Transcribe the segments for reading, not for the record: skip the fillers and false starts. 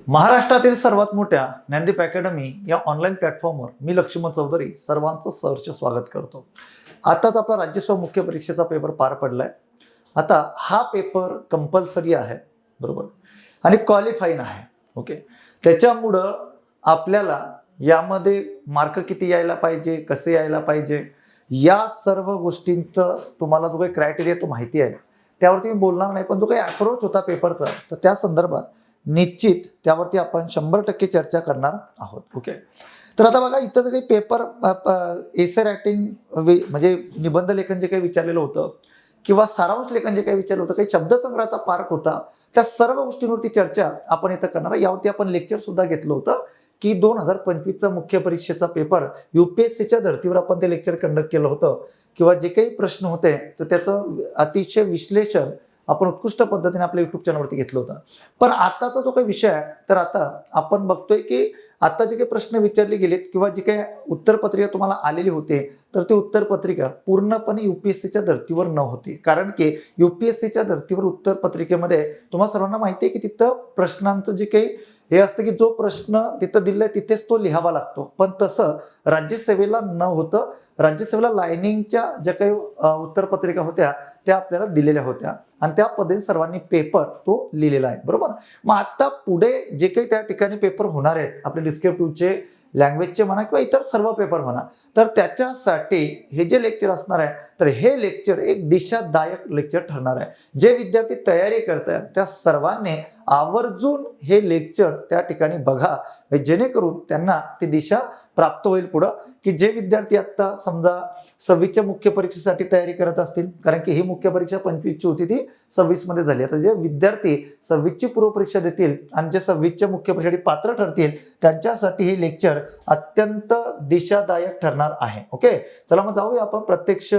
महाराष्ट्रातील सर्वात मोठ्या ज्ञानदीप अकॅडमी या ऑनलाईन प्लॅटफॉर्मवर मी लक्ष्मण चौधरी सर्वांचं सहर्ष स्वागत करतो. आताच आपला राज्यसेवा मुख्य परीक्षेचा पेपर पार पडलाय. आता हा पेपर कंपल्सरी आहे, बरोबर, आणि क्वालिफाईंग आहे. ओके, त्याच्यामुळं आपल्याला यामध्ये मार्क किती यायला पाहिजे, कसे यायला पाहिजे, या सर्व गोष्टींचं तुम्हाला जो काही क्रायटेरिया तो माहिती आहे, त्यावरती मी बोलणार नाही. पण जो काही अप्रोच होता पेपरचा, तर त्या संदर्भात निश्चित त्यावरती आपण 100% चर्चा करणार आहोत. ओके, तर आता बघा, इथं काही पेपर एसे रायटिंग म्हणजे निबंध लेखन जे काही विचारलेलं होतं किंवा सारांश लेखन जे काही विचारलं होतं, काही शब्दसंग्रहाचा पार्ट होता, त्या सर्व गोष्टींवरती चर्चा आपण इथं करणार. यावरती आपण लेक्चर सुद्धा घेतलं होतं की 2025चा मुख्य परीक्षेचा पेपर UPSCच्या धर्तीवर आपण ते लेक्चर कंडक्ट केलं होतं किंवा जे काही प्रश्न होते तर त्याचं अतिशय विश्लेषण आपण उत्कृष्ट पद्धतीने आपल्या युट्यूब चॅनलवरती घेतलं होतं. पण आताचा जो काही विषय आहे, तर आता आपण बघतोय की आता जे काही प्रश्न विचारले गेलेत किंवा जी काही उत्तरपत्रिका तुम्हाला आलेली होती, तर ती उत्तरपत्रिका पूर्णपणे UPSCच्या धर्तीवर न होती. कारण की UPSCच्या धर्तीवर उत्तरपत्रिकेमध्ये तुम्हाला सर्वांना माहिती आहे की तिथं प्रश्नांचं जे काही हे असतं की जो प्रश्न तिथं दिलाय तिथेच तो लिहावा लागतो. पण तसं राज्यसेवेला न होतं. राज्यसेवेला लायनिंगच्या ज्या काही उत्तरपत्रिका होत्या त्या आपल्याला दिलेल्या होत्या आणि त्या पद्धतीने सर्वांनी पेपर तो लिहिलेला आहे, बरोबर. मग आता पुढे जे काही त्या ठिकाणी पेपर होणार आहेत, आपले डिस्क्रिप्टिव्हचे, लँग्वेजचे म्हणा किंवा इतर सर्व पेपर म्हणा, तर त्याच्यासाठी हे जे लेक्चर असणार आहे, तर हे लेक्चर एक दिशादायक लेक्चर ठरणार आहे. जे विद्यार्थी तयारी करतात त्या सर्वांनी आवर्जून हे लेक्चर त्या ठिकाणी बघा, जेणेकरून त्यांना ती दिशा प्राप्त होईल पुढं. की जे विद्यार्थी आता समजा 26च्या मुख्य परीक्षेसाठी तयारी करत असतील, कारण की ही मुख्य परीक्षा 25ची होती, ती 26 मध्ये झाली. आता जे विद्यार्थी 26ची पूर्वपरीक्षा देतील आणि जे 26च्या मुख्य परीक्षेसाठी पात्र ठरतील, त्यांच्यासाठी हे लेक्चर अत्यंत दिशादायक ठरणार आहे. ओके, चला मग जाऊया आपण प्रत्यक्ष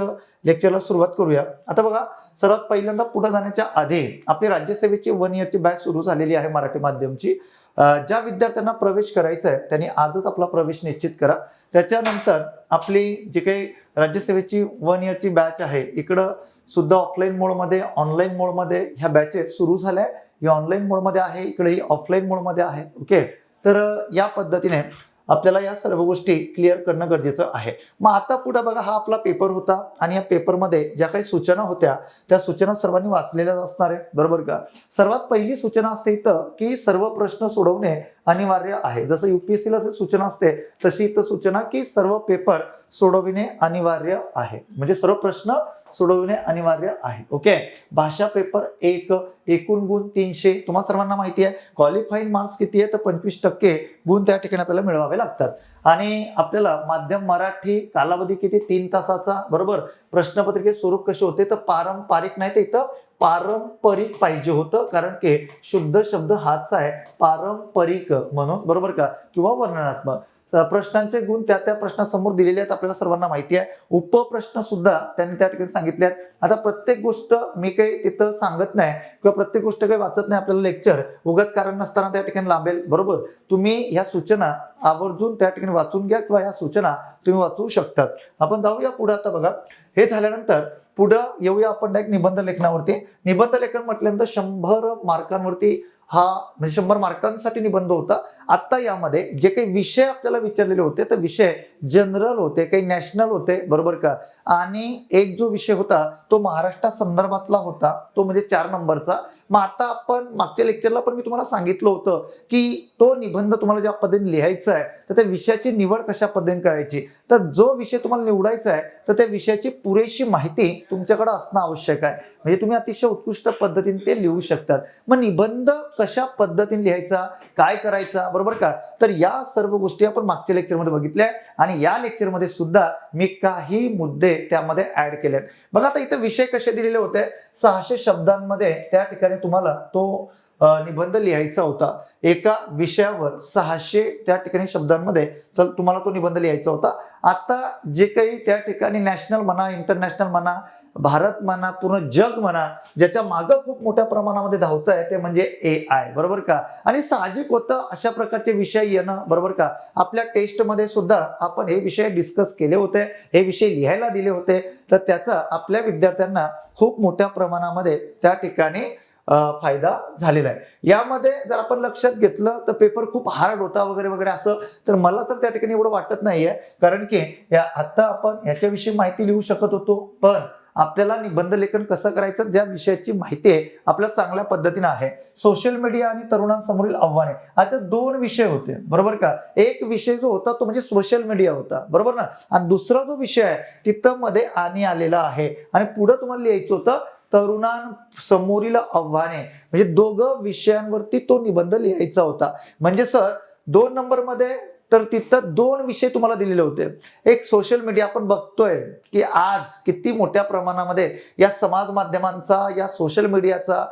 लेक्चरला सुरुवात करूया. आता बघा, सर्वात पहिल्यांदा पुढे जाण्याच्या आधी आपली राज्यसेवेची 1 इयरची बॅच सुरू झालेली आहे मराठी माध्यमची. ज्या विद्यार्थ्यांना प्रवेश करायचा आहे त्यांनी आजच आपला प्रवेश निश्चित करा. त्याच्यानंतर आपली जी काही राज्यसेवेची 1 इयरची बॅच आहे, इकडं सुद्धा ऑफलाईन मोडमध्ये, ऑनलाईन मोडमध्ये ह्या बॅचेस सुरू झाल्या. ही ऑनलाईन मोडमध्ये आहे, इकडे ही ऑफलाईन मोडमध्ये आहे. ओके, तर या पद्धतीने आपल्याला या सर्व गोष्टी क्लिअर करणं गरजेचं आहे. मग आता पुढे बघा, हा आपला पेपर होता आणि या पेपरमध्ये ज्या काही सूचना होत्या त्या सूचना सर्वांनी वाचलेल्याच असणार आहे, बरोबर का. सर्वात पहिली सूचना असते इथं की सर्व प्रश्न सोडवणे अनिवार्य आहे. जसं UPSCला सूचना असते तशी इथं सूचना की सर्व पेपर सोडविणे अनिवार्य आहे, म्हणजे सर्व प्रश्न सोडविणे अनिवार्य आहे. ओके, भाषा पेपर 1, एकूण गुण 300. तुम्हाला सर्वांना माहिती आहे क्वालिफाईंग मार्क्स किती आहे, तर 25% गुण त्या ठिकाणी आपल्याला मिळवावे लागतात. आणि आपल्याला माध्यम मराठी कालावधी किती, 3 तासाचा, बरोबर. प्रश्नपत्रिकेचे स्वरूप कसे होते, तर पारंपरिक नाही, तर इथं पारंपरिक पाहिजे होतं, कारण की शुद्ध शब्द हाच आहे, पारंपरिक म्हणून, बरोबर का, किंवा वर्णनात्मक. प्रश्नांचे गुण त्या त्या प्रश्नासमोर दिलेले आहेत, आपल्याला सर्वांना माहिती आहे. उपप्रश्न सुद्धा त्यांनी त्या ठिकाणी सांगितले आहेत. आता प्रत्येक गोष्ट मी काही तिथं सांगत नाही किंवा प्रत्येक गोष्ट काही वाचत नाही, आपल्याला लेक्चर उगाच कारण नसताना त्या ठिकाणी लांबेल, बरोबर. तुम्ही ह्या सूचना आवर्जून त्या ठिकाणी वाचून घ्या किंवा ह्या सूचना तुम्ही वाचू शकतात. आपण जाऊया पुढे. आता बघा, हे झाल्यानंतर पुढं येऊया आपण डायरेक्ट निबंध लेखनावरती. निबंध लेखन म्हटल्यानंतर 100 मार्कांवरती हा, म्हणजे 100 मार्कांसाठी निबंध होता. आता यामध्ये जे काही विषय आपल्याला विचारलेले होते, तर विषय जनरल होते, काही नॅशनल होते, बरोबर का. आणि एक जो विषय होता तो महाराष्ट्रा संदर्भातला होता, तो म्हणजे 4 नंबरचा. मग आता आपण मागच्या लेक्चरला पण मी तुम्हाला सांगितलं होतं की तो निबंध तुम्हाला ज्या पद्धतीने लिहायचा आहे, तर त्या विषयाची निवड कशा पद्धतीने करायची. तर जो विषय तुम्हाला निवडायचा आहे, तर त्या विषयाची पुरेशी माहिती तुमच्याकडे असणं आवश्यक आहे, म्हणजे तुम्ही अतिशय उत्कृष्ट पद्धतीने ते लिहू शकतात. मग निबंध कशा पद्धतीने लिहायचा, काय करायचा, बरोबर का. तर या सर्व गोष्टी आपण मागच्या लेक्चरमध्ये बघितल्या आणि या लेक्चरमध्ये सुद्धा मी काही मुद्दे त्यामध्ये ऍड केलेत. बघा, आता इथे विषय कसे दिलेले होते, 600 शब्दांमध्ये त्या ठिकाणी तुम्हाला तो निबंध लिहायचा होता. एका विषयावर 600 त्या ठिकाणी शब्दांमध्ये तर तुम्हाला तो निबंध लिहायचा होता. आता जे काही त्या ठिकाणी नॅशनल म्हणा, इंटरनॅशनल म्हणा, भारत म्हणा, पूर्ण जग म्हणा, ज्याच्या मागं खूप मोठ्या प्रमाणामध्ये धावत आहे, ते म्हणजे AI, बरोबर का. आणि साहजिक होतं अशा प्रकारचे विषय येणं, बरोबर का. आपल्या टेस्टमध्ये सुद्धा आपण हे विषय डिस्कस केले होते, हे विषय लिहायला दिले होते, तर त्याचा आपल्या विद्यार्थ्यांना खूप मोठ्या प्रमाणामध्ये त्या ठिकाणी फायदा झालेला आहे. यामध्ये जर आपण लक्षात घेतलं तर पेपर खूप हार्ड होता वगैरे वगैरे असं तर मला तर त्या ठिकाणी एवढं वाटत नाहीये, कारण की आता आपण याच्याविषयी माहिती लिहू शकत होतो, पण आपल्याला निबंध लेखन कसं करायचं ज्या विषयाची माहिती आहे आपल्याला चांगल्या पद्धतीने आहे. सोशल मीडिया आणि तरुणांसमोरील आव्हाने, आता 2 विषय होते बरोबर का. एक विषय जो होता तो म्हणजे सोशल मीडिया होता बरोबर ना, आणि दुसरा जो विषय आहे तिथं मध्ये आणि आलेला आहे आणि पुढे तुम्हाला लिहायचं होतं तरुणांसमोरील आव्हाने, म्हणजे दोघं विषयांवरती तो निबंध लिहायचा होता. म्हणजे सर 2 नंबरमध्ये तर तिथं 2 विषय तुम्हाला दिलेले होते. एक सोशल मीडिया, आपण बघतोय की आज किती मोठ्या प्रमाणामध्ये या समाज माध्यमांचा या सोशल मीडियाचा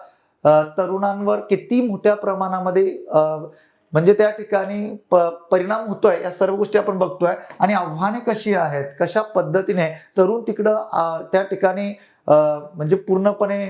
तरुणांवर किती मोठ्या प्रमाणामध्ये म्हणजे त्या ठिकाणी परिणाम होतोय, या सर्व गोष्टी आपण बघतोय. आणि आव्हाने कशी आहेत, कशा पद्धतीने तरुण तिकडं त्या ठिकाणी म्हणजे पूर्णपणे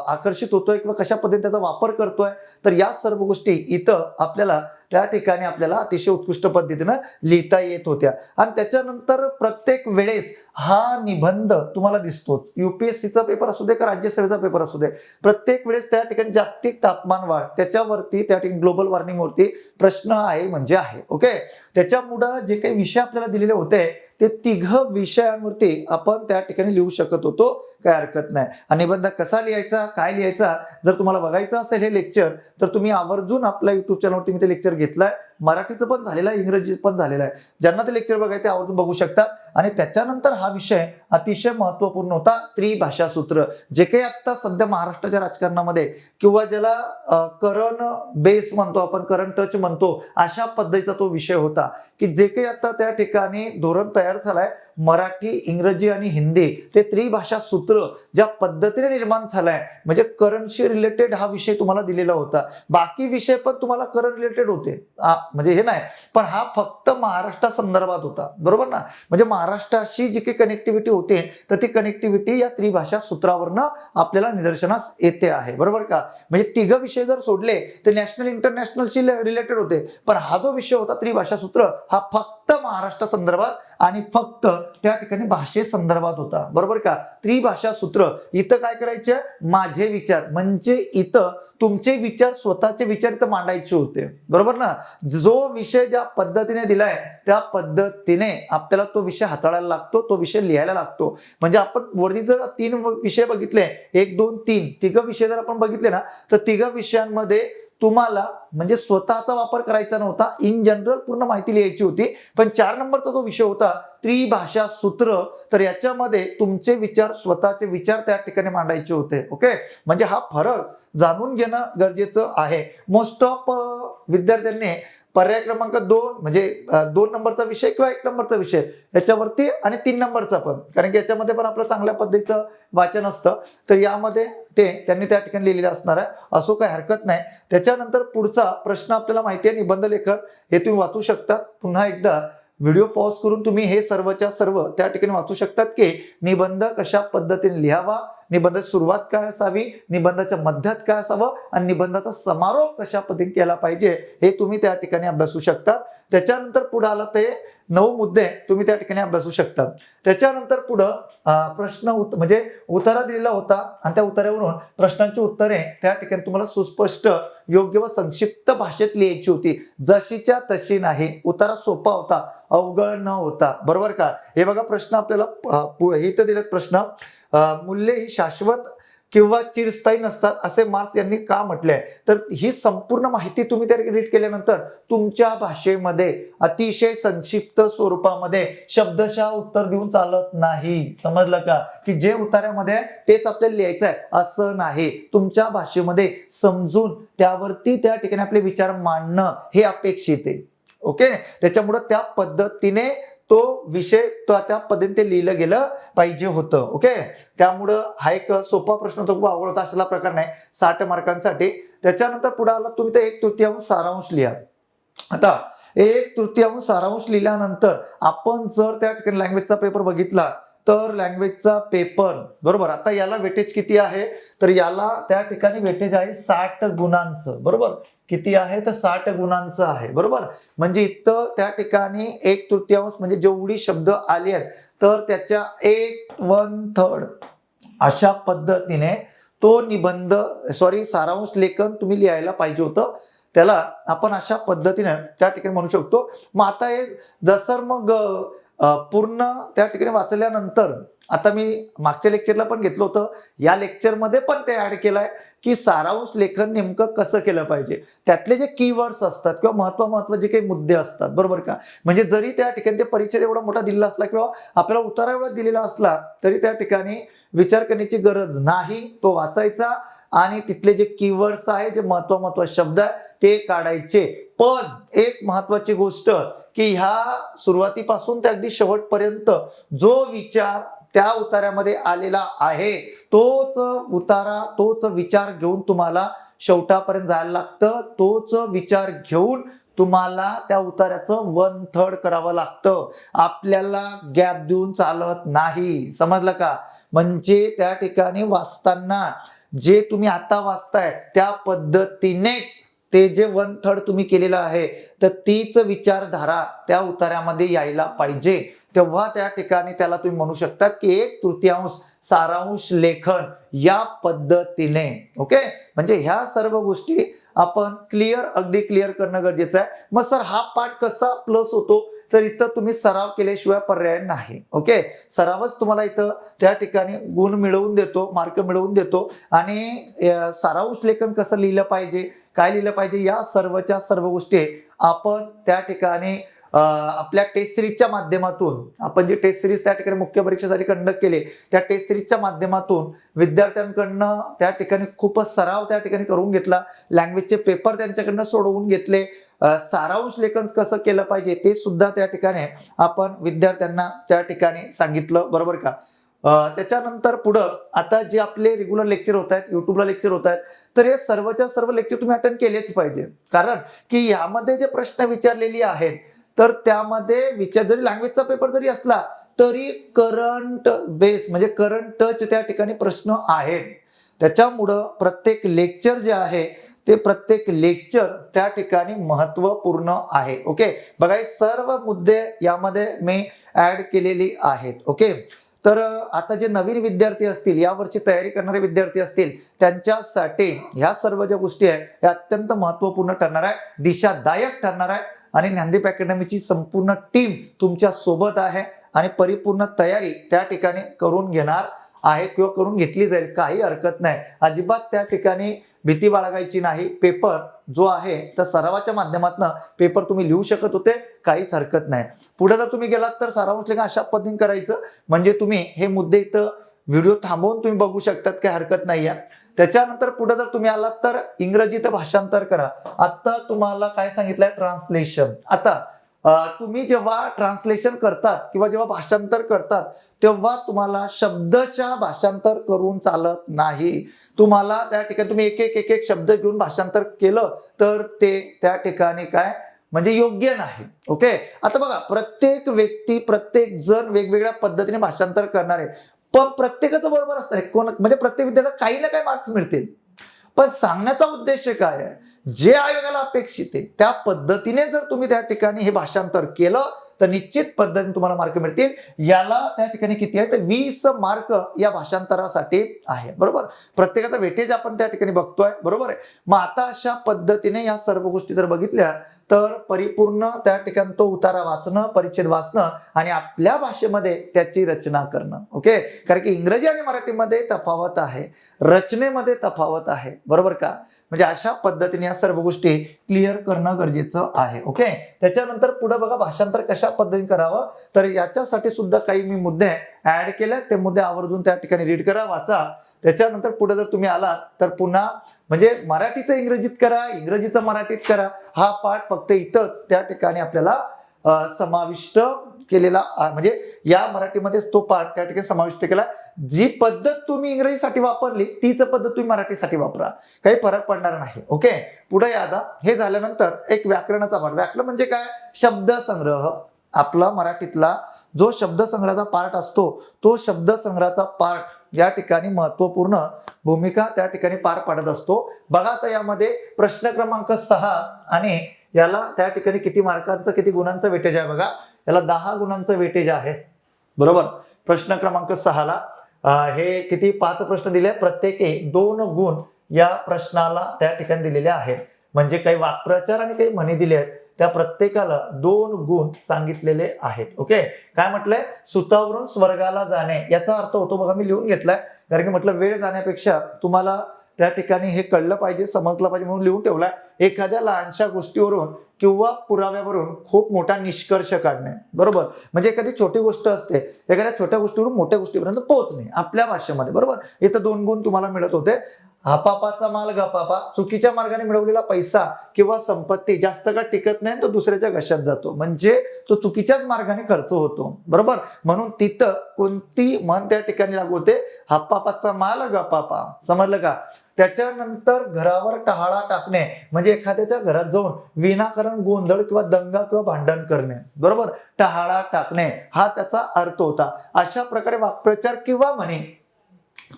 आकर्षित होतोय किंवा कशा पद्धतीने त्याचा वापर करतोय, तर या सर्व गोष्टी इथं आपल्याला त्या ठिकाणी आपल्याला अतिशय उत्कृष्ट पद्धतीनं लिहिता येत होत्या. आणि त्याच्यानंतर प्रत्येक वेळेस हा निबंध तुम्हाला दिसतोच, युपीएससीचा पेपर असू दे का राज्यसेवेचा पेपर असू दे, प्रत्येक वेळेस त्या ठिकाणी जागतिक तापमान वाढ त्याच्यावरती त्या ठिकाणी ग्लोबल वॉर्मिंगवरती प्रश्न आहे म्हणजे आहे. ओके, त्याच्यामुळं जे काही विषय आपल्याला दिलेले होते ते 3 विषयांवरती आपण त्या ठिकाणी लिहू शकत होतो, काय हरकत नाही. आणि निबंध कसा लिहायचा, काय लिहायचा, जर तुम्हाला बघायचं असेल हे लेक्चर तर तुम्ही आवर्जून आपल्या युट्यूब चॅनलवरती मी ते लेक्चर घेतलाय. मराठीचं पण झालेलं आहे, इंग्रजीचं पण झालेलं आहे. ज्यांना ते लेक्चर बघायचं आवर्जून बघू शकतात. आणि त्याच्यानंतर हा विषय अतिशय महत्वपूर्ण होता, त्रिभाषा सूत्र, जे काही आता सध्या महाराष्ट्राच्या राजकारणामध्ये किंवा ज्याला करंट बेस म्हणतो आपण, करंट टच म्हणतो, अशा पद्धतीचा तो विषय होता की जे काही आता त्या ठिकाणी धोरण तयार झालाय मराठी, इंग्रजी आणि हिंदी, ते त्रिभाषा सूत्र ज्या पद्धतीने निर्माण झालाय, म्हणजे करंटशी रिलेटेड हा विषय तुम्हाला दिलेला होता. बाकी विषय पण तुम्हाला करंट रिलेटेड होते, म्हणजे हे नाही, पण हा फक्त महाराष्ट्रा संदर्भात होता बरोबर ना. म्हणजे महाराष्ट्राशी जी काही कनेक्टिव्हिटी होते तर ती कनेक्टिव्हिटी या त्रिभाषा सूत्रावरनं आपल्याला निदर्शनास येते आहे बरोबर का. म्हणजे 3 विषय जर सोडले तर नॅशनल इंटरनॅशनलशी रिलेटेड होते, पण हा जो विषय होता त्रिभाषा सूत्र हा फक्त महाराष्ट्र संदर्भात आणि फक्त त्या ठिकाणी भाषे संदर्भात होता बरोबर का. त्रिभाषा सूत्र इथं काय करायचे, माझे विचार, म्हणजे इथं तुमचे विचार, स्वतःचे विचार इथं मांडायचे होते बरोबर ना. जो विषय ज्या पद्धतीने दिलाय त्या पद्धतीने आपल्याला तो विषय हाताळायला लागतो, तो विषय लिहायला लागतो. म्हणजे आपण वरती जर 3 विषय बघितले, 1 2 3 3 विषय जर आपण बघितले ना तर 3 विषयांमध्ये तुम्हाला म्हणजे स्वतःचा वापर करायचा नव्हता, इन जनरल पूर्ण माहिती लिहायची होती. पण 4 नंबरचा जो विषय होता त्रिभाषा सूत्र, तर याच्यामध्ये तुमचे विचार, स्वतःचे विचार त्या ठिकाणी मांडायचे होते. ओके, म्हणजे हा फरक जाणून घेणं गरजेचं आहे. मोस्ट ऑफ विद्यार्थ्यांनी पर्याय क्रमांक 2 म्हणजे 2 नंबरचा विषय किंवा 1 नंबरचा विषय याच्यावरती आणि 3 नंबरचा पण, कारण की याच्यामध्ये पण आपलं चांगल्या पद्धतीचं वाचन असतं, तर यामध्ये ते त्यांनी त्या ठिकाणी लिहिलेलं असणार आहे, असो काही हरकत नाही. त्याच्यानंतर पुढचा प्रश्न आपल्याला माहिती आहे निबंध लेखन, हे तुम्ही वाचू शकता. पुन्हा एकदा व्हिडिओ पॉज करून तुम्ही हे सर्वच्या सर्व त्या ठिकाणी वाचू शकतात की निबंध कशा पद्धतीने लिहावा, निबंधाची सुरुवात काय असावी, निबंधाच्या मध्यात काय असावं आणि निबंधाचा समारोप कशा पद्धतीने केला पाहिजे, हे तुम्ही त्या ठिकाणी अभ्यासू शकता. त्याच्यानंतर पुढे आला ते 9 मुद्दे तुम्ही त्या ठिकाणी अभ्यासू शकता. त्याच्यानंतर पुढं प्रश्न म्हणजे उतारा दिलेला होता आणि त्या उतार्यावरून प्रश्नांची उत्तरे त्या ठिकाणी तुम्हाला सुस्पष्ट, योग्य व संक्षिप्त भाषेत लिहायची होती, जशीच्या तशी नाही. उतारा सोपा होता, अवघड न होता बरोबर का. हे बघा प्रश्न आपल्याला इथं दिलेत प्रश्न, मूल्ये ही शाश्वत किंवा चिरस्थायी नसतात असे मार्क्स यांनी का म्हटले. तर ही संपूर्ण माहिती तुम्ही त्या रीड केल्यानंतर तुमच्या भाषेमध्ये अतिशय संक्षिप्त स्वरूपामध्ये शब्दशः उत्तर देऊन चालत नाही, समजलं का. की जे उतार्यामध्ये तेच आपल्याला लिहायचं आहे असं नाही, तुमच्या भाषेमध्ये समजून त्यावरती त्या ठिकाणी आपले विचार मांडणं हे अपेक्षित आहे. ओके, त्याच्यामुळे त्या पद्धतीने तो विषय त्या पद्धतीने ते लिहिलं गेलं पाहिजे होतं. ओके, त्यामुळं हा एक सोपा प्रश्न होता, खूप आवड होता, अशा प्रकार नाही, 60 मार्कांसाठी. त्याच्यानंतर पुढे आला तुम्ही ते 1/3 सारांश लिहा. आता 1/3 सारांश लिहिल्यानंतर आपण जर त्या ठिकाणी लँग्वेजचा पेपर बघितला तर लँग्वेजचा पेपर बरोबर, आता याला वेटेज किती आहे, तर याला त्या ठिकाणी वेटेज आहे 60 गुणांचं बरोबर. किती आहे तर 60 गुणांचं आहे बरोबर. म्हणजे इथं त्या ठिकाणी 1/3 म्हणजे जेवढी शब्द आली आहेत तर त्याच्या 1/3 अशा पद्धतीने तो निबंध सारांश लेखन तुम्ही लिहायला पाहिजे होतं. त्याला आपण अशा पद्धतीने त्या ठिकाणी म्हणू शकतो. मग आता हे जसं मग पूर्ण त्या ठिकाणी वाचल्यानंतर आता मी मागच्या लेक्चरला पण घेतलं होतं, या लेक्चरमध्ये पण ते ऍड केलंय की सारांश लेखन नेमकं कसं केलं पाहिजे. त्यातले जे कीवर्ड्स असतात किंवा महत्व जे काही मुद्दे असतात, बरोबर का, म्हणजे जरी त्या ठिकाणी ते परिचय एवढा मोठा दिलेला असला किंवा आपल्याला उतारा एवढा दिलेला असला तरी त्या ठिकाणी विचार करण्याची गरज नाही. तो वाचायचा आणि तिथले जे कीवर्ड्स आहे, जे महत्व शब्द आहे ते काढायचे. पण एक महत्वाची गोष्ट की ह्या सुरुवातीपासून ते अगदी शेवटपर्यंत जो विचार त्या उतार्यामध्ये आलेला आहे तोच उतारा, तोच विचार घेऊन तुम्हाला शेवटापर्यंत जायला लागतं. तोच विचार घेऊन तुम्हाला त्या उतार्याचं 1/3 करावं लागतं. आपल्याला गॅप देऊन चालत नाही. समजलं का? म्हणजे त्या ठिकाणी वाचताना जे तुम्ही आता वाचताय त्या पद्धतीनेच ते जे 1/3 तुम्ही केलेलं आहे तर तीच विचारधारा त्या उतार्यामध्ये यायला पाहिजे. तेव्हा त्या ठिकाणी त्याला तुम्ही म्हणू शकतात की 1/3 सारांश लेखन या पद्धतीने. ओके, म्हणजे ह्या सर्व गोष्टी आपण अगदी क्लिअर करणं गरजेचं आहे. मग सर हा पाठ कसा प्लस होतो, तर इथं तुम्ही सराव केल्याशिवाय पर्याय नाही. ओके, सरावच तुम्हाला इथं त्या ठिकाणी गुण मिळवून देतो, मार्क मिळवून देतो. आणि सारांश लेखन कसं लिहिलं पाहिजे, काय लिहिलं पाहिजे, या सर्व गोष्टी आपण त्या ठिकाणी आपल्या टेस्ट सिरीजच्या माध्यमातून, आपण जे टेस्ट सिरीज त्या ठिकाणी मुख्य परीक्षेसाठी कंडक्ट केले त्या टेस्ट सिरीजच्या माध्यमातून विद्यार्थ्यांकडनं त्या ठिकाणी खूपच सराव त्या ठिकाणी करून घेतला. लँग्वेजचे पेपर त्यांच्याकडनं सोडवून घेतले. सारांश लेखन कसं केलं पाहिजे ते सुद्धा त्या ठिकाणी आपण विद्यार्थ्यांना त्या ठिकाणी सांगितलं, बरोबर का. त्याच्यानंतर पुढं आता जे आपले रेग्युलर लेक्चर होत आहेत, युट्यूबला लेक्चर होत आहेत, तर हे सर्वच्या सर्व लेक्चर तुम्ही अटेंड केलेच पाहिजे. कारण की यामध्ये जे प्रश्न विचारलेले आहेत तर त्यामध्ये जरी लँग्वेजचा पेपर जरी असला तरी करंट बेस म्हणजे करंट टच त्या ठिकाणी प्रश्न आहेत. त्याच्यामुळं प्रत्येक लेक्चर जे आहे ते प्रत्येक लेक्चर त्या ठिकाणी महत्वपूर्ण आहे. ओके, बघा हे सर्व मुद्दे यामध्ये मी ऍड केलेली आहेत. ओके, तर आता जे नवीन विद्यार्थी असतील, यावरची तयारी करणारे विद्यार्थी असतील, त्यांच्यासाठी ह्या सर्व ज्या गोष्टी आहेत ह्या अत्यंत महत्वपूर्ण ठरणार आहे, दिशादायक ठरणार आहे. आणि ज्ञानदीप अकॅडमीची संपूर्ण टीम तुमच्या सोबत आहे आणि परिपूर्ण तयारी त्या ठिकाणी करून घेणार आहे किंवा करून घेतली जाईल. काही हरकत नाही, अजिबात त्या ठिकाणी भीती बाळगायची नाही. पेपर जो आहे तर सरावाच्या माध्यमातून पेपर तुम्ही लिहू शकत होते, काहीच हरकत नाही. पुढे जर तुम्ही गेलात तर सारांश लेखन अशा पद्धतीने करायचं, म्हणजे तुम्ही हे मुद्दे इथं व्हिडिओ थांबवून तुम्ही बघू शकतात, काही हरकत नाही आहे. त्याच्यानंतर पुढे जर तुम्ही आलात तर इंग्रजीत भाषांतर करा. आता तुम्हाला काय सांगितलंय, ट्रान्सलेशन. आता तुम्ही जेव्हा ट्रान्सलेशन करतात किंवा जेव्हा भाषांतर करतात तेव्हा तुम्हाला शब्दशः भाषांतर करून चालत नाही. तुम्हाला त्या ठिकाणी तुम्ही एक एक शब्द घेऊन भाषांतर केलं तर ते त्या ठिकाणी काय म्हणजे योग्य नाही. ओके, आता बघा प्रत्येक व्यक्ती, प्रत्येक जण वेगवेगळ्या पद्धतीने भाषांतर करणार आहे, पण प्रत्येकाचं बरोबर असणार आहे. म्हणजे प्रत्येक विद्यार्थ्याला काही ना काही मार्क्स मिळतील, पण सांगण्याचा उद्देश काय आहे, जे आयोगाला अपेक्षित आहे त्या पद्धतीने जर तुम्ही त्या ठिकाणी हे भाषांतर केलं तर निश्चित पद्धतीने तुम्हाला मार्क मिळतील. याला त्या ठिकाणी किती आहे तर 20 मार्क या भाषांतरासाठी आहे, बरोबर. प्रत्येकाचा वेटेज आपण त्या ठिकाणी बघतोय, बरोबर आहे. मग आता अशा पद्धतीने या सर्व गोष्टी जर बघितल्या तर परिपूर्ण त्या ठिकाणी तो उतारा वाचणं, परिच्छेद वाचणं आणि आपल्या भाषेमध्ये त्याची रचना करणं. ओके, कारण की इंग्रजी आणि मराठीमध्ये तफावत आहे, रचनेमध्ये तफावत आहे, बरोबर का. म्हणजे अशा पद्धतीने या सर्व गोष्टी क्लिअर करणं गरजेचं आहे. ओके, त्याच्यानंतर पुढे बघा भाषांतर कशा पद्धतीने करावं, तर याच्यासाठी सुद्धा काही मी मुद्दे ऍड केले, ते मुद्दे आवर्जून त्या ठिकाणी रीड करा, वाचा. त्याच्यानंतर पुढे जर तुम्ही आलात तर पुन्हा म्हणजे मराठीचं इंग्रजीत करा, इंग्रजीचं मराठीत करा. हा पाठ फक्त इथंच त्या ठिकाणी आपल्याला समाविष्ट केलेला, म्हणजे या मराठीमध्ये तो पाठ त्या ठिकाणी समाविष्ट केला. जी पद्धत तुम्ही इंग्रजीसाठी वापरली तीच पद्धत तुम्ही मराठीसाठी वापरा, काही फरक पडणार नाही. ओके, पुढे या. आता हे झाल्यानंतर एक व्याकरणाचा पाठ. व्याकरण म्हणजे काय, शब्दसंग्रह. आपला मराठीतला जो शब्दसंग्रहाचा पार्ट असतो तो शब्दसंग्रहाचा पार्ट या ठिकाणी महत्वपूर्ण भूमिका त्या ठिकाणी पार पाडत असतो. बघा आता यामध्ये प्रश्न क्रमांक 6 आणि याला त्या ठिकाणी किती मार्कांचं, किती गुणांचं वेटेज आहे बघा. याला 10 गुणांचं वेटेज आहे, बरोबर. प्रश्न क्रमांक 6 ला हे किती 5 प्रश्न दिले, प्रत्येकी 2 गुण या प्रश्नाला त्या ठिकाणी दिलेले आहेत. म्हणजे काही वाक्प्रचार आणि काही म्हणी दिले आहेत, त्या प्रत्येकाला 2 गुण सांगितलेले आहेत. ओके, काय म्हटलंय, सुतावरून स्वर्गाला जाणे याचा अर्थ होतो बघा, मी लिहून घेतलाय कारण की म्हटलं वेळ जाण्यापेक्षा तुम्हाला त्या ठिकाणी हे कळलं पाहिजे, समजलं पाहिजे म्हणून लिहून ठेवलाय. एखाद्या लहानशा गोष्टीवरून किंवा पुराव्यावरून खूप मोठा निष्कर्ष काढणे. बरोबर, म्हणजे एखादी छोटी गोष्ट असते, एखाद्या छोट्या गोष्टीवरून मोठ्या गोष्टीपर्यंत पोहोचणे आपल्या भाषेमध्ये. बरोबर, इथं 2 गुण तुम्हाला मिळत होते. हापापाचा माल गपापा, चुकीच्या मार्गाने मिळवलेला पैसा किंवा संपत्ती जास्त काळ टिकत नाही, तो दुसऱ्याच्या घशात जातो, म्हणजे तो चुकीच्याच मार्गाने खर्च होतो. बरोबर, म्हणून तिथं कोणती म्हण त्या ठिकाणी लागू होते, हापापाचा माल गपापा. समजलं का? त्याच्यानंतर घरावर टहाळा टाकणे, म्हणजे एखाद्याच्या घरात जाऊन विनाकारण गोंधळ किंवा दंगा किंवा भांडण करणे. बरोबर, टहाळा टाकणे हा त्याचा अर्थ होता. अशा प्रकारे वाक्प्रचार किंवा म्हणी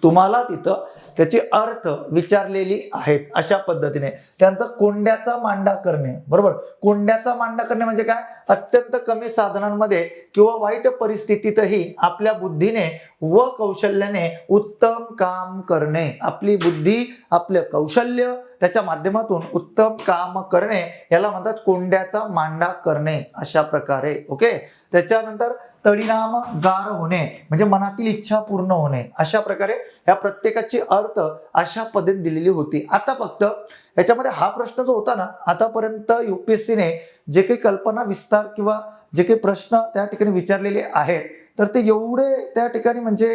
तुम्हाला तिथं त्याची अर्थ विचारलेली आहेत अशा पद्धतीने. त्यानंतर कोंड्याचा मांडा करणे. बरोबर, कोंड्याचा मांडा करणे म्हणजे काय, अत्यंत कमी साधनांमध्ये किंवा वाईट परिस्थितीतही आपल्या बुद्धीने व कौशल्याने उत्तम काम करणे. आपली बुद्धी, आपलं कौशल्य त्याच्या माध्यमातून उत्तम काम करणे याला म्हणतात कोंड्याचा मांडा करणे अशा प्रकारे. ओके, त्याच्यानंतर तडिनाम गार होणे म्हणजे मनातील इच्छा पूर्ण होणे. अशा प्रकारे ह्या प्रत्येकाची अर्थ अशा पद्धतीने दिलेली होती. आता फक्त याच्यामध्ये हा प्रश्न जो होता ना, आतापर्यंत युपीएससीने जे काही कल्पना विस्तार किंवा जे काही प्रश्न त्या ठिकाणी विचारलेले आहेत, तर ते एवढे त्या ठिकाणी म्हणजे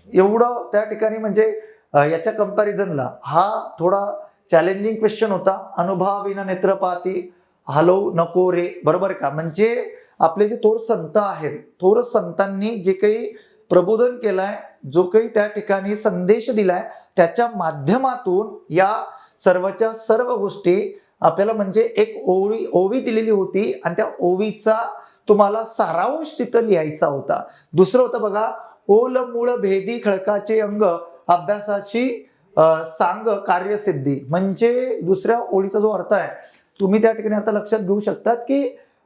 एवढं त्या ठिकाणी म्हणजे याच्या कंपॅरिझनला हा थोडा चॅलेंजिंग क्वेश्चन होता. अनुभवाविना नेत्रपाती हलवू नको रे. बरोबर का, म्हणजे आपले जे थोर संत आहेत, थोर संतांनी जे काही प्रबोधन केलंय, जो काही त्या ठिकाणी संदेश दिलाय, त्याच्या माध्यमातून या सर्वच्या सर्व गोष्टी आपल्याला म्हणजे एक ओवी दिलेली होती आणि त्या ओवीचा तुम्हाला सारांश तिथं लिहायचा होता. दुसरं होतं बघा, ओल मूळ भेदी खळकाचे अंग अभ्यासाची सांग कार्यसिद्धी. म्हणजे दुसऱ्या ओळीचा जो अर्थ आहे तुम्ही त्या ठिकाणी अर्थ लक्षात घेऊ शकतात की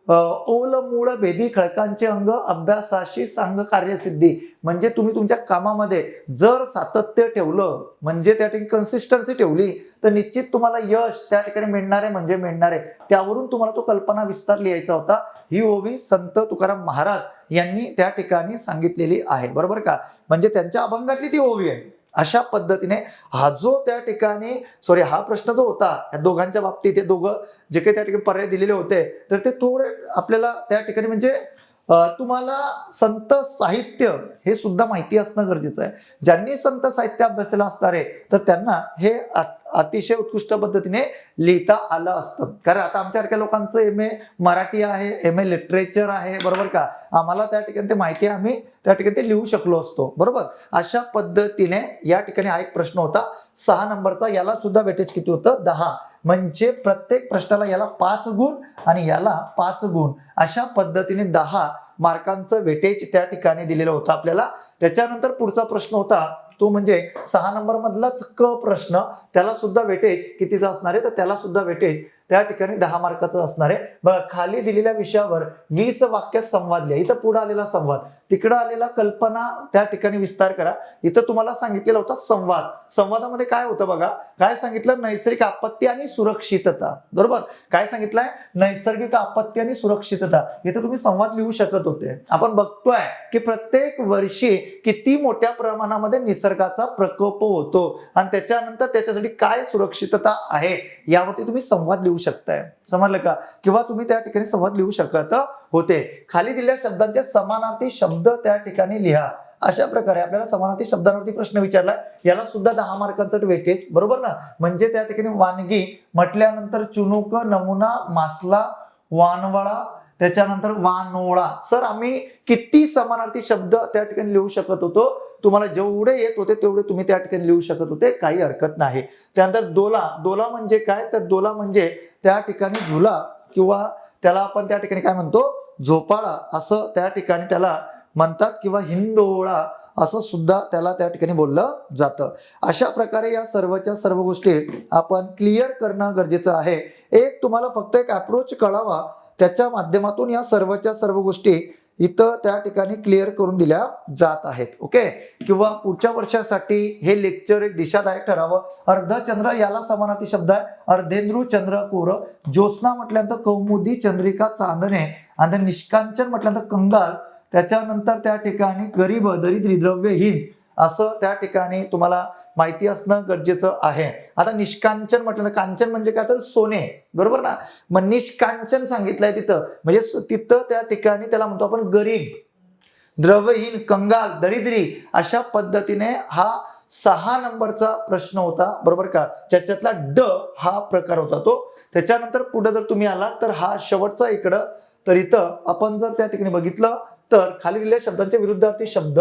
ओल मूळ भेदी खळकांचे अंग अभ्यासाशी सांग कार्यसिद्धी. म्हणजे तुम्ही तुमच्या कामामध्ये जर सातत्य ठेवलं, म्हणजे त्या ठिकाणी कन्सिस्टन्सी ठेवली, तर निश्चित तुम्हाला यश त्या ठिकाणी मिळणार म्हणजे मिळणार. त्यावरून तुम्हाला तो कल्पना विस्तार लिहायचा होता. ही ओवी संत तुकाराम महाराज यांनी त्या ठिकाणी सांगितलेली आहे. बरोबर का, म्हणजे त्यांच्या अभंगातली ती ओवी आहे. अशा पद्धतीने हा जो त्या ठिकाणी हा प्रश्न जो होता या दोघांच्या बाबतीत, हे दोघं जे काही त्या ठिकाणी पर्याय दिलेले होते, तर ते थोडे आपल्याला त्या ठिकाणी म्हणजे तुम्हाला संत साहित्य हे सुद्धा माहिती असणं गरजेचं आहे. ज्यांनी संत साहित्य अभ्यासलेलं असणार आहे तर त्यांना हे अतिशय उत्कृष्ट पद्धतीने लिहिता आलं असतं. कारण आता आमच्यासारख्या लोकांचं MA मराठी आहे, MA लिटरेचर आहे. बरोबर का, आम्हाला त्या ठिकाणी ते माहिती आहे, आम्ही त्या ठिकाणी ते लिहू शकलो असतो. बरोबर, अशा पद्धतीने या ठिकाणी हा एक प्रश्न होता 6 नंबरचा. याला सुद्धा वेटेज किती होतं, 10. म्हणजे प्रत्येक प्रश्नाला याला 5 गुण आणि याला 5 गुण, अशा पद्धतीने 10 मार्कांचं वेटेज त्या ठिकाणी दिलेलं होतं आपल्याला. त्याच्यानंतर पुढचा प्रश्न होता तो म्हणजे 6 नंबर मधलाच क प्रश्न. त्याला सुद्धा वेटेज कितीचा असणार आहे, तर त्याला सुद्धा वेटेज त्या ठिकाणी 10 मार्काचं असणार आहे. बघा, खाली दिलेल्या विषयावर 20 वाक्यात संवाद लिहा. इथं पुढे आलेला संवाद, तिकडं आलेला कल्पना त्या ठिकाणी विस्तार करा. इथं तुम्हाला सांगितलेला होता संवाद. संवादामध्ये काय होतं बघा, काय सांगितलं, नैसर्गिक आपत्ती आणि सुरक्षितता. बरोबर, काय सांगितलंय, नैसर्गिक आपत्ती आणि सुरक्षितता. इथं तुम्ही संवाद लिहू शकत होते. आपण बघतोय की प्रत्येक वर्षी किती मोठ्या प्रमाणामध्ये निसर्गाचा प्रकोप होतो आणि त्याच्यानंतर त्याच्यासाठी काय सुरक्षितता आहे यावरती तुम्ही संवाद लिहू शकताय. समजलं का, किंवा तुम्ही त्या ठिकाणी संवाद लिहू शकत होते. खाली दिलेल्या शब्दांचे समानार्थी शब्द त्या ठिकाणी लिहा. अशा प्रकारे आपल्याला समानार्थी शब्दांवरती प्रश्न विचारला, याला सुद्धा 10 मार्कांचं वेटेज. बरोबर ना, म्हणजे त्या ठिकाणी वानगी म्हटल्यानंतर चुनुक, नमुना, मासला, वानवळा, त्याच्यानंतर वानोळा. सर आम्ही किती समानार्थी शब्द त्या ठिकाणी लिहू शकत होतो, तुम्हाला जेवढे येत होते तेवढे तुम्ही त्या ठिकाणी लिहू शकत होते, काही हरकत नाही. त्यानंतर दोला. दोला म्हणजे काय, तर दोला म्हणजे त्या ठिकाणी झुला किंवा त्याला आपण त्या ठिकाणी काय म्हणतो, झोपाळा असं त्या ठिकाणी त्याला म्हणतात, किंवा हिंडोळा असं सुद्धा त्याला त्या ठिकाणी बोललं जातं. अशा प्रकारे या सर्वच्या सर्व गोष्टी आपण क्लिअर करणं गरजेचं आहे. एक तुम्हाला फक्त एक अप्रोच कळावा, त्याच्या माध्यमातून या सर्वच्या सर्व गोष्टी इथं त्या ठिकाणी क्लिअर करून दिल्या जात आहेत. ओके, किंवा पुढच्या वर्षासाठी हे लेक्चर एक दिशादायक ठरावं. अर्धचंद्र याला समानार्थी शब्द आहे अर्धेंद्रू चंद्र कोर. ज्योत्स्ना म्हटल्यानंतर कौमुदी चंद्रिका चांदणे, आणि निष्कांचन म्हटल्यानंतर कंगाल. त्याच्यानंतर त्या ठिकाणी गरीब दरिद्री द्रव्यहीन असं त्या ठिकाणी तुम्हाला माहिती असणं गरजेचं आहे. आता निष्कांचन म्हटलं, कांचन म्हणजे काय तर सोने, बरोबर ना. मग निष्कांचन सांगितलंय तिथं, म्हणजे तिथं त्या ठिकाणी त्याला म्हणतो आपण गरीब, द्रव्यहीन, कंगाल, दरिद्री अशा पद्धतीने हा 6 नंबरचा प्रश्न होता, बरोबर का. ज्याच्यातला ड हा प्रकार होता तो. त्याच्यानंतर पुढे जर तुम्ही आलात तर हा शेवटचा इकडं, तर इथं आपण जर त्या ठिकाणी बघितलं तर खाली दिलेल्या शब्दांचे विरुद्धार्थी शब्द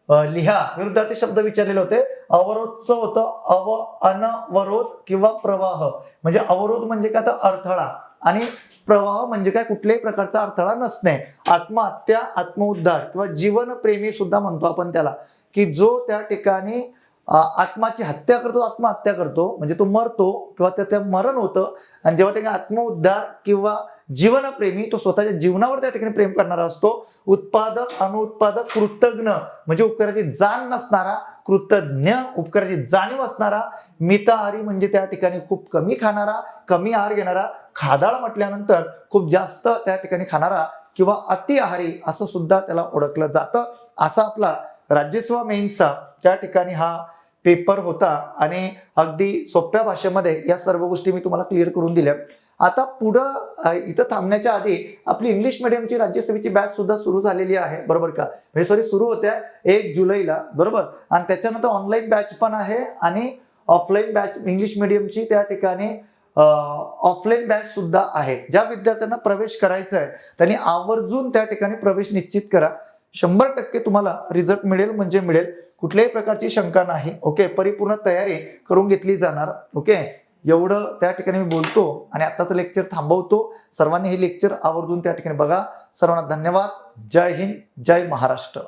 लिहा. विरुद्धार्थी शब्द विचारलेले होते. अवरोधचं होतं अनवरोध किंवा प्रवाह. म्हणजे अवरोध म्हणजे काय तर अडथळा, आणि प्रवाह म्हणजे काय कुठल्याही प्रकारचा अडथळा नसणे. आत्महत्या, आत्मउद्धार किंवा जीवनप्रेमी सुद्धा म्हणतो आपण त्याला, की जो त्या ठिकाणी आत्माची हत्या करतो, आत्महत्या करतो म्हणजे तो मरतो किंवा त्याचं मरण होतं. आणि जेव्हा ठिकाणी आत्मउद्धार किंवा जीवनप्रेमी, तो स्वतःच्या जीवनावर त्या ठिकाणी प्रेम करणारा असतो. उत्पादक, अनुत्पादक, कृतज्ञ म्हणजे उपकाराची जाण नसणारा, कृतज्ञ उपकाराची जाणीव असणारा. मिताहारी म्हणजे त्या ठिकाणी खूप कमी खाणारा, कमी आहार घेणारा. खादाळ म्हटल्यानंतर खूप जास्त त्या ठिकाणी खाणारा किंवा अति आहारी असं सुद्धा त्याला ओळखलं जातं. असा आपला राज्यसेवा मेन्सचा त्या ठिकाणी हा पेपर होता, आणि अगदी सोप्या भाषेमध्ये या सर्व गोष्टी मी तुम्हाला क्लिअर करून दिल्या. आता पुढं इथं थांबण्याच्या आधी आपली इंग्लिश मिडियमची राज्यसेवेची बॅच सुद्धा सुरू झालेली आहे, बरोबर का. म्हणजे सुरू होत्या 1 जुलैला, बरोबर. आणि त्याच्यानंतर ऑनलाईन बॅच पण आहे आणि ऑफलाईन बॅच इंग्लिश मिडियमची त्या ठिकाणी ऑफलाईन बॅच सुद्धा आहे. ज्या विद्यार्थ्यांना प्रवेश करायचा आहे त्यांनी आवर्जून त्या ठिकाणी प्रवेश निश्चित करा. 100% तुम्हाला रिझल्ट मिळेल म्हणजे मिळेल, कुठल्याही प्रकारची शंका नाही. ओके, परिपूर्ण तयारी करून घेतली जाणार. ओके, एवढं त्या ठिकाणी मी बोलतो आणि आताचं लेक्चर थांबवतो. सर्वांनी हे लेक्चर आवर्जून त्या ठिकाणी बघा. सर्वांना धन्यवाद. जय हिंद, जय महाराष्ट्र.